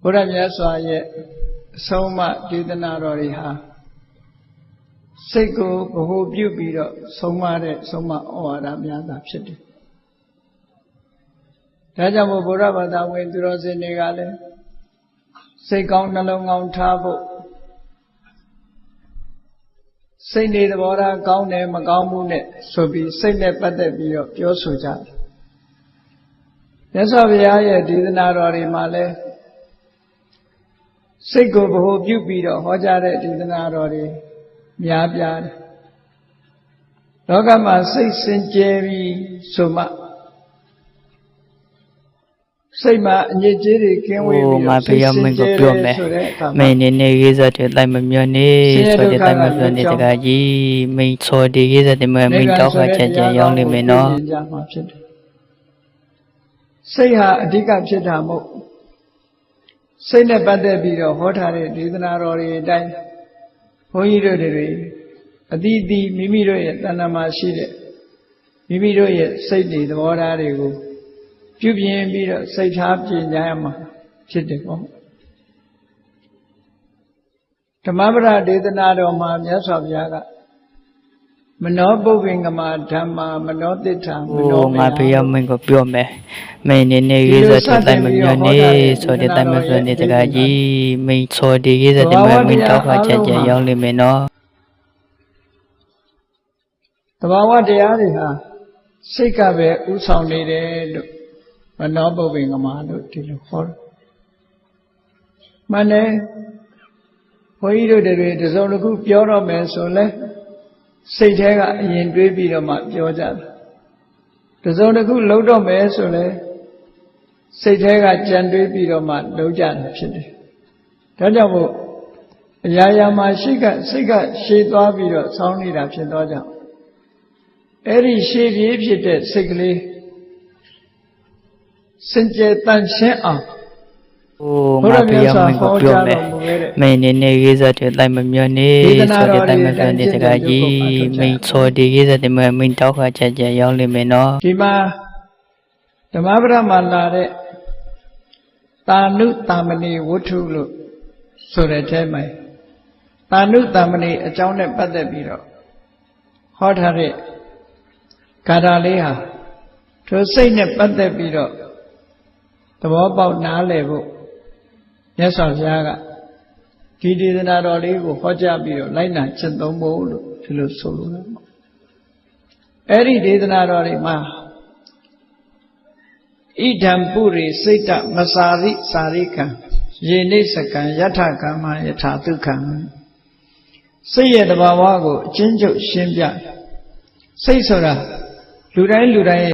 ဘုရားမြတ်စွာရဲ့အဆုံးအမဒေသနာတော်တွေဟာစိတ်ကိုဗဟုပြုပြီးတော့ဆုံးမတဲ့ဆုံးမဩဝါဒများသာဖြစ်တယ်။ဒါကြောင့်မို့ဗုဒ္ဓဘာသာဝင်သူတော်စင်တွေကလည်းစိတ်ကောင်းနှလုံးကောင်းထားဖို့စိတ်နေသဘောထားကောင်းတယ်မကောင်းဘူးနဲ့ဆိုပြီးစိတ်နဲ့ပတ်သက်ပြီးတော့ပြောဆိုကြတယ်။မြတ်စွာဘုရားရဲ့ဒေသနာတော်တွေမှာလည်းစိတ်ကိုဗဟုပြုပြီးတော့ဟောကြားတဲ့ဒေသနာတော်တွေများပြားတယ်။လောကမှာစိတ်စင်ကြယ်ပြီးဆိုမှစိတ်မှာအညစ်အကြေးတွေကင်းဝေးပြီးတော့စိတ်စင်ကြယ်တယ်ဆိုတဲ့အခါမှာမင်းနေရေးစတဲ့တိုင်မမျောနေဆိုတဲ့တိုင်မပြောနေတကကြီးမင်းချော်ဒီရေးစတဲ့မင်းတော့ခချက်ချက်ရောက်နေမယ်နော်စိတ်ဟာအဓိကဖြစ်တာမဟုတ်စိတ်နဲ့ပတ်သက်ပြီးတော့ဟောထားတဲ့ဒေသနာတော်တွေအတိုင်းဘုန်းကြီးတို့တွေအတိအသီးမိမိတို့ရဲ့တဏ္ဍာမှာရှိတဲ့မိမိတို့ရဲ့စိတ်တွေသဘောထားတွေကိုပြုပြင်ပြီးတော့စိတ်ထားပြင်ကြရမှာဖြစ်တယ်ပေါ့ဓမ္မပဒဒေသနာတော်မှာမြတ်စွာဘုရားကမနောပုပ္ပင်္ဂမဓမ္မာမနောတိဋ္ဌာမနောငါဘုရားမင်းကိုပြောမယ်မင်းနေရေးစတဲ့တိုင်မမျောနေဆိုတဲ့တိုင်မပြောနေတကကြီးမင်းချော်ဒီရေးစတဲ့မင်းတော့ခချက်ချက်ရောက်နေမယ်နော်သဘာဝတရားတွေဟာစိတ်ကပဲဥဆောင်နေတယ်လို့မနောပုပ္ပင်္ဂမလို့ဒီလိုခေါ်တယ်။မှန်တယ်ဘုန်းကြီးတို့တွေတစုံတစ်ခုပြောတော့မယ်ဆိုလဲစိတ်ထဲကအရင်တွေးပြီးတော့မှပြောကြတယ်။တစုံတစ်ခုလုပ်တော့မယ်ဆိုလဲစိတ်ထဲကကြံတွေးပြီးတော့မှလုပ်ကြတယ်ဖြစ်တယ်။ဒါကြောင့်မို့အရာရာမှာစိတ်ကရှည်သွားပြီးတော့ဆောင်းနေတာဖြစ်တော့ကြောင့်အဲ့ဒီရှည်ပြေးဖြစ်တဲ့စိတ်ကလေးစင်ကြယ်တန်ရှင်းအောင်ငါဘုရားမင်းကိုပြောမယ်မင်းနေရေးစတဲ့တိုင်မမျောနေဆိုတဲ့တိုင်မပြောနေတကကြီးမင်းချော်ဒီရေးစတဲ့မင်းတော့ခချက်ချက်ရောက်နေမယ်နော်ဒီမှာဓမ္မပဒမှာလာတဲ့တာနုတာမဏိဝတ္ထုလို့ဆိုတဲ့အဲမှာတာနုတာမဏိအကြောင်းနဲ့ပတ်သက်ပြီးတော့ဟောထားတဲ့ဂါထာလေးဟာသူစိတ်နဲ့ပတ်သက်ပြီးတော့သဘောပေါက်နားလည်ဖို့မြတ်စွာဘုရားကဒီဒေသနာတော်လေးကိုဟောကြားပြီးတော့လိုက်နာကျင့်သုံးဖို့လို့ဒီလိုဆိုလိုတယ်ပေါ့အဲ့ဒီဒေသနာတော်တွေမှာဣဒံပုရိစိတ်တမစာရိစာရိကံယေနိစကံယထကမ္မယထာဒုက္ခံစိတ်ရဲ့တဘာဝကိုအချင်းချုပ်ရှင်းပြစိတ်ဆိုတာလူတိုင်း